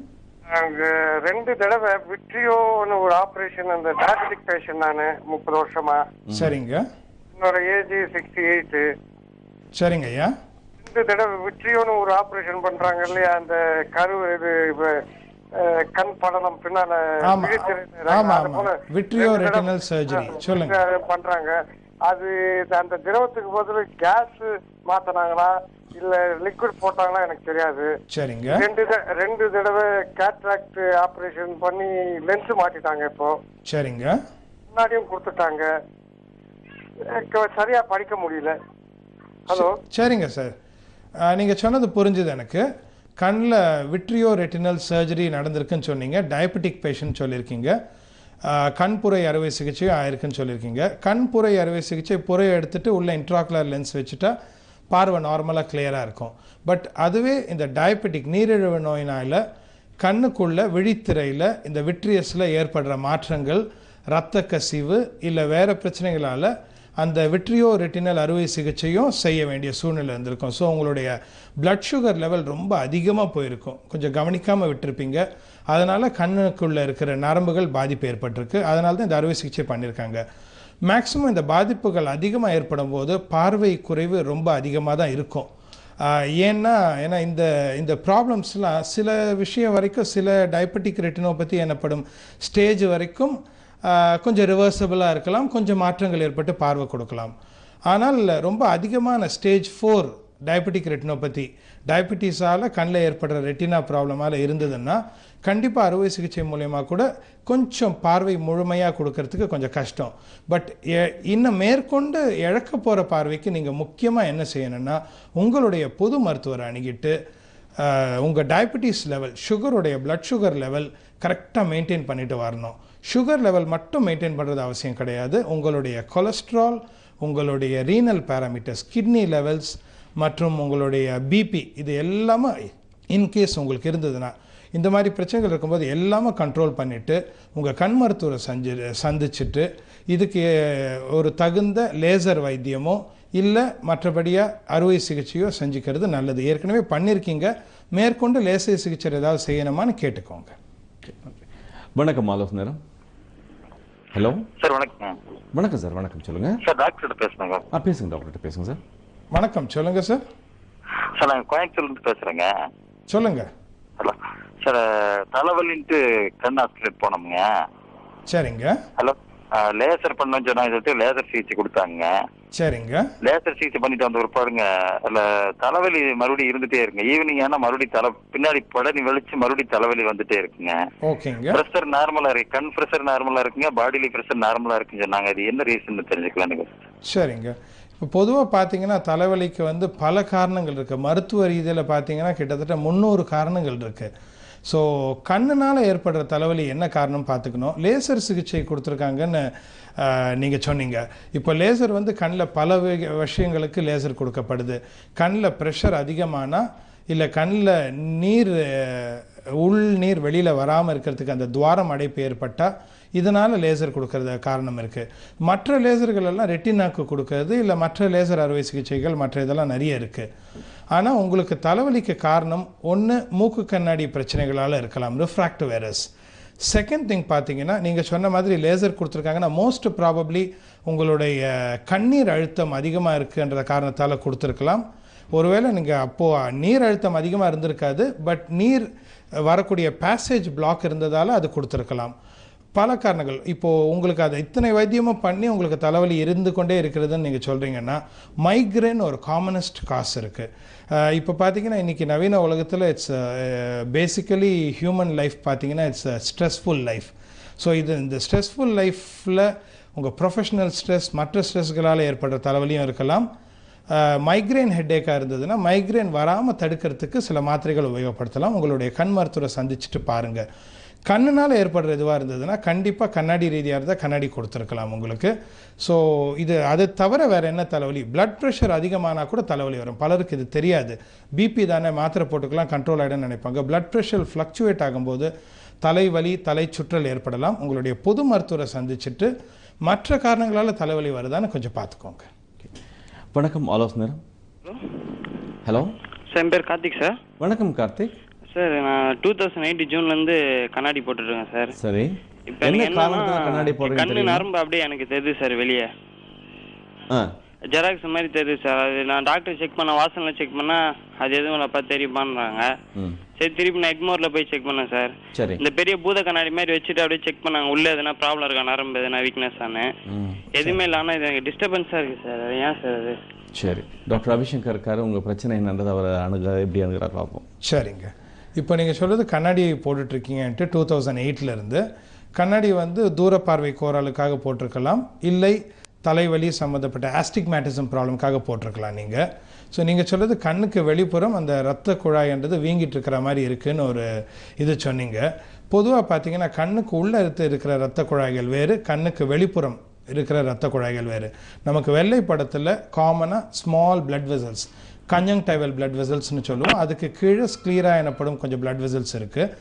2 தடவை விட்ரியோன்னு ஒரு ஆபரேஷன், அந்த டயபெட்டிக் பேஷண்ட் நானு 30 வருஷமா. சரிங்க. என்னோட ஏஜ் 68. சரிங்க ஐயா. 2 தடவை விட்ரியோன்னு ஒரு ஆபரேஷன் பண்றாங்க இல்லையா, அந்த இது கண் படலம் பின்னால விட்ரியோ ரெட்டினல் சர்ஜரி சொல்லுங்க பண்றாங்க. அது அந்த திரவத்துக்கு பதில் கேஸ் மாத்தினாங்களா இல்ல லிக்விட் போட்டாங்களா எனக்கு தெரியாது. சரிங்க. 2 தடவை கேட்ராக்ட் ஆபரேஷன் பண்ணி லென்ஸ் மாட்டிட்டாங்க. இப்போ சரிங்க. முன்னாடியும் கொடுத்துட்டாங்க, சரியா படிக்க முடியல. ஹலோ. சரிங்க சார், நீங்க சொன்னது புரிஞ்சுது எனக்கு. கண்ணில் விட்ரியோ ரெட்டினல் சர்ஜரி நடந்திருக்குன்னு சொன்னீங்க. டயபெட்டிக் பேஷண்ட் சொல்லியிருக்கீங்க. கண்புரை அறுவை சிகிச்சையும் ஆயிருக்குன்னு சொல்லியிருக்கீங்க. கண்புரை அறுவை சிகிச்சை புரையை எடுத்துட்டு உள்ள இன்ட்ராகுலர் லென்ஸ் வச்சுட்டா பார்வை நார்மலாக கிளியராக இருக்கும். பட் அதுவே இந்த டயபெட்டிக் நீரிழிவு நோயினால் கண்ணுக்குள்ள விழித்திரையில் இந்த விட்ரியஸில் ஏற்படுற மாற்றங்கள், இரத்த கசிவு இல்லை வேறு பிரச்சனைகளால் அந்த விட்ரியோ ரெட்டினல் அறுவை சிகிச்சையும் செய்ய வேண்டிய சூழ்நிலை இருந்திருக்கும். ஸோ உங்களுடைய பிளட் சுகர் லெவல் ரொம்ப அதிகமாக போயிருக்கும், கொஞ்சம் கவனிக்காமல் விட்டுருப்பீங்க. அதனால் கண்ணுக்குள்ளே இருக்கிற நரம்புகள் பாதிப்பு ஏற்பட்டிருக்கு. அதனால தான் இந்த அறுவை சிகிச்சை பண்ணியிருக்காங்க. மேக்ஸிமம் இந்த பாதிப்புகள் அதிகமாக ஏற்படும் போது பார்வை குறைவு ரொம்ப அதிகமாக தான் இருக்கும். ஏன்னா இந்த ப்ராப்ளம்ஸ்லாம் சில விஷயம் வரைக்கும், சில டயபெட்டிக் ரெட்டினோபதி எனப்படும் ஸ்டேஜ் வரைக்கும் கொஞ்சம் ரிவர்சபிளாக இருக்கலாம், கொஞ்சம் மாற்றங்கள் ஏற்பட்டு பார்வை கொடுக்கலாம். ஆனால் ரொம்ப அதிகமான ஸ்டேஜ் 4 டயபெட்டிக் ரெட்டினோபதி, டயபெட்டிஸால் கண்ணில் ஏற்படுற ரெட்டினா ப்ராப்ளமால் இருந்ததுன்னா கண்டிப்பாக அறுவை சிகிச்சை மூலயமா கூட கொஞ்சம் பார்வை முழுமையாக கொடுக்கறதுக்கு கொஞ்சம் கஷ்டம். பட் இன்னும் மேற்கொண்டு இழக்க போகிற பார்வைக்கு நீங்கள் முக்கியமாக என்ன செய்யணும்னா, உங்களுடைய பொது மருத்துவரை அணுகிட்டு உங்கள் டயபெட்டிஸ் லெவல், சுகருடைய பிளட் சுகர் லெவல் கரெக்டாக மெயின்டைன் பண்ணிட்டு வரணும். சுகர் லெவல் மட்டும் மெயின்டைன் பண்ணுறது அவசியம் கிடையாது. உங்களுடைய கொலஸ்ட்ரால், உங்களுடைய ரீனல் பேராமீட்டர்ஸ், கிட்னி லெவல்ஸ் மற்றும் உங்களுடைய பிபி, இது எல்லாமே இன்கேஸ் உங்களுக்கு இருந்ததுன்னா, இந்த மாதிரி பிரச்சனைகள் இருக்கும்போது எல்லாமே கண்ட்ரோல் பண்ணிவிட்டு உங்கள் கண் மருத்துவரை சந்திச்சுட்டு இதுக்கு ஒரு தகுந்த லேசர் வைத்தியமோ இல்லை மற்றபடியாக அறுவை சிகிச்சையோ செஞ்சுக்கிறது நல்லது. ஏற்கனவே பண்ணியிருக்கீங்க, மேற்கொண்டு லேசர் சிகிச்சை ஏதாவது செய்யணுமான்னு கேட்டுக்கோங்க. வணக்கம் ஆலோசனை. Hello sir. வணக்கம். வணக்கம் சார். வணக்கம், சொல்லுங்க சார். டாக்டர் பேசுனாங்க. பேசுங்க டாக்டர், பேசுங்க சார். வணக்கம், சொல்லுங்க சார். சார், நாங்கள் கோயம்புத்தூர்லேருந்து பேசுகிறேங்க. சொல்லுங்க. Hello sir. தலைவலின்ட்டு கண் ஹாஸ்பிட்டல் போனோமுங்க. சரிங்க. ஹலோ. லேசர் பண்ணணும்னு சொன்னாங்க, சொல்லிட்டு லேசர் சிகிச்சை கொடுத்தாங்க. சரிங்க. லேசர் சிகிச்சை பண்ணிட்டு வந்து ஒரு பாருங்க, அதில் தலைவலி மறுபடியும் இருந்துகிட்டே இருக்குங்க. ஈவினிங் ஆனால் மறுபடியும் பின்னாடி படனி வெளிச்சு மறுபடியும் தலைவலி வந்துட்டே இருக்குங்க. ஓகேங்க. ப்ரெஷர் நார்மலாக இருக்கு, கண் ப்ரெஷர் நார்மலாக இருக்குங்க, பாடியில ப்ரெஷர் நார்மலாக இருக்குன்னு சொன்னாங்க. அது என்ன ரீசன் தெரிஞ்சுக்கலான்னு. சரிங்க. இப்போ பொதுவாக பார்த்தீங்கன்னா தலைவலிக்கு பல காரணங்கள் இருக்குது. மருத்துவ ரீதியில் பார்த்தீங்கன்னா கிட்டத்தட்ட 300 காரணங்கள் இருக்குது. ஸோ கண்ணுனால் ஏற்படுற தலைவலி என்ன காரணம் பார்த்துக்கணும். லேசர் சிகிச்சை கொடுத்துருக்காங்கன்னு நீங்கள் சொன்னீங்க. இப்போ லேசர் கண்ணில் பல விஷயங்களுக்கு லேசர் கொடுக்கப்படுது. கண்ணில் ப்ரெஷர் அதிகமானால் இல்லை கண்ணில் உள் நீர் வெளியில் வராமல் இருக்கிறதுக்கு அந்த துவாரம் அடைப்பு ஏற்பட்டால் இதனால் லேசர் கொடுக்கறது காரணம் இருக்குது. மற்ற லேசர்கள் எல்லாம் ரெட்டினாக்கு கொடுக்கறது, இல்லை மற்ற லேசர் அறுவை சிகிச்சைகள் மற்ற இதெல்லாம் நிறைய இருக்குது. ஆனால் உங்களுக்கு தலைவலிக்கு காரணம் ஒன்று மூக்கு கண்ணாடி பிரச்சனைகளால் இருக்கலாம், ரிஃப்ராக்டிவ் எரர்ஸ். செகண்ட் திங் பார்த்தீங்கன்னா, நீங்கள் சொன்ன மாதிரி லேசர் கொடுத்துருக்காங்கன்னா மோஸ்ட் ப்ராபப்ளி உங்களுடைய கண்ணீர் அழுத்தம் அதிகமாக இருக்குன்ற காரணத்தால் கொடுத்துருக்கலாம். ஒருவேளை நீங்கள் அப்போது நீர் அழுத்தம் அதிகமாக இருந்திருக்காது, பட் நீர் வரக்கூடிய பேசேஜ் பிளாக் இருந்ததால் அது கொடுத்துருக்கலாம். பல காரணங்கள். இப்போது உங்களுக்கு அதை இத்தனை வைத்தியமும் பண்ணி உங்களுக்கு தலைவலி இருந்து கொண்டே இருக்கிறதுன்னு நீங்கள் சொல்கிறீங்கன்னா, மைக்ரேன் ஒரு காமனஸ்ட் காஸ் இருக்குது. இப்போ பார்த்தீங்கன்னா இன்றைக்கி நவீன உலகத்தில் இட்ஸ் பேசிக்கலி ஹியூமன் லைஃப் பார்த்தீங்கன்னா இட்ஸ் ஸ்ட்ரெஸ்ஃபுல் லைஃப். ஸோ இந்த ஸ்ட்ரெஸ்ஃபுல் லைஃப்பில் உங்கள் ப்ரொஃபஷனல் ஸ்ட்ரெஸ், மற்ற ஸ்ட்ரெஸ்களால் ஏற்படுற தலைவலியும் இருக்கலாம். மைக்ரேன் ஹெட்டேக்காக இருந்ததுன்னா மைக்ரேன் வராமல் தடுக்கிறதுக்கு சில மாத்திரைகள் உபயோகப்படுத்தலாம். உங்களுடைய கண் மருத்துவரை சந்திச்சுட்டு பாருங்கள். கண்ணுனால் ஏற்படுற இதுவாக இருந்ததுன்னா கண்டிப்பாக கண்ணாடி ரீதியாக இருந்தால் கண்ணாடி கொடுத்துருக்கலாம் உங்களுக்கு. ஸோ இது அது தவிர வேறு என்ன தலைவலி, பிளட் ப்ரெஷர் அதிகமானால் கூட தலைவலி வரும். பலருக்கு இது தெரியாது. பிபி தானே மாத்திரை போட்டுக்கலாம் கண்ட்ரோல் ஆகிடும்னு நினைப்பாங்க. பிளட் ப்ரெஷர் ஃப்ளக்சுவேட் ஆகும்போது தலைவலி தலை சுற்றல் ஏற்படலாம். உங்களுடைய பொது மருத்துவரை சந்திச்சுட்டு மற்ற காரணங்களால் தலைவலி வருதான்னு கொஞ்சம் பார்த்துக்கோங்க. வணக்கம் ஆலோசனர். ஹலோ சார், என் பேர் கார்த்திக் சார். வணக்கம் கார்த்திக். சார், நான் 2008 ஜூன்லேருந்து கண்ணாடி போட்டுருக்கேன் சார். சரி, இப்போ எனக்கு என்னன்னா கண்ணு நரம்பு அப்படியே எனக்கு தெரியுது சார் வெளியே. ஜெராக்ஸ் மாதிரி தெரியுது சார். அது நான் டாக்டர் செக் பண்ண வாசலில் செக் பண்ணால் அது எதுவும் இல்லைப்பா தெரியுமான்றாங்க. சரி, திருப்பி நான் எக்மோரில் போய் செக் பண்ணேன் சார். சரி, இந்த பெரிய பூத கண்ணாடி மாதிரி வச்சுட்டு அப்படியே செக் பண்ணாங்க உள்ளே எதுனா ப்ராப்ளம் இருக்கா, நரம்பு எதுனா வீக்னஸ் ஆனு எதுவுமே இல்லை. ஆனால் இது எனக்கு டிஸ்டர்பன்ஸாக இருக்குது சார். அது ஏன் சார் அது? சரி, டாக்டர் அபிஷங்கர் இருக்காரு. உங்கள் பிரச்சனை என்னன்றது அவர் எப்படி அணுகிறார் பார்ப்போம். சரிங்க. இப்போ நீங்கள் சொல்கிறது கண்ணாடி போட்டுட்ருக்கீங்கன்ட்டு 2008 கண்ணாடி தூர பார்வை கோராலுக்காக போட்டிருக்கலாம், இல்லை தலைவலி சம்மந்தப்பட்ட ஆஸ்டிக்மேட்டிசம் ப்ராப்ளம்காக போட்டிருக்கலாம் நீங்கள். ஸோ நீங்கள் சொல்கிறது கண்ணுக்கு வெளிப்புறம் அந்த இரத்த குழாய்ன்றது வீங்கிட்டு இருக்கிற மாதிரி இருக்குதுன்னு ஒரு இது சொன்னீங்க. பொதுவாக பார்த்தீங்கன்னா கண்ணுக்கு உள்ளே இருக்கிற இரத்த குழாய்கள் வேறு, கண்ணுக்கு வெளிப்புறம் இருக்கிற இரத்த குழாய்கள் வேறு. நமக்கு வெள்ளை படத்தில் காமனாக ஸ்மால் பிளட் வெசல்ஸ், கன்ஜங்டைவல் பிளட் வெசல்ஸ்னு சொல்லுவோம். அதுக்கு கீழே ஸ்க்ளீரா எனப்படும் கொஞ்சம் பிளட் வெசல்ஸ் இருக்குது.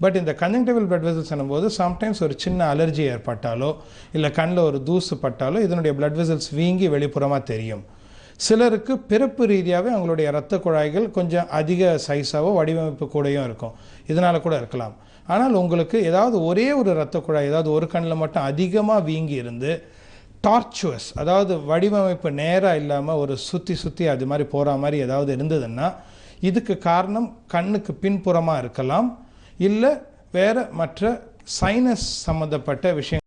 பட் இந்த கன்ஜங்டைவல் பிளட் வெசல்ஸ் என்னும்போது சம்டைம்ஸ் ஒரு சின்ன அலர்ஜி ஏற்பட்டாலோ இல்லை கண்ணில் ஒரு தூசு பட்டாலோ இதனுடைய பிளட் வெசல்ஸ் வீங்கி வெளிப்புறமாக தெரியும். சிலருக்கு பிறப்பு ரீதியாகவே அவங்களுடைய இரத்த குழாய்கள் கொஞ்சம் அதிக சைஸாவோ வடிவமைப்பு கூடயும் இருக்கும், இதனால் கூட இருக்கலாம். ஆனால் உங்களுக்கு ஏதாவது ஒரே ஒரு இரத்த குழாய் ஏதாவது ஒரு கண்ணில் மட்டும் அதிகமாக வீங்கி இருந்து டார்ச்சுவஸ், அதாவது வடிவமைப்பு நேராக இல்லாமல் ஒரு சுற்றி அது மாதிரி போகிற மாதிரி ஏதாவது இருந்ததுன்னா இதுக்கு காரணம் கண்ணுக்கு பின்புறமாக இருக்கலாம், இல்லை வேறு மற்ற சைனஸ் சம்மந்தப்பட்ட விஷயம்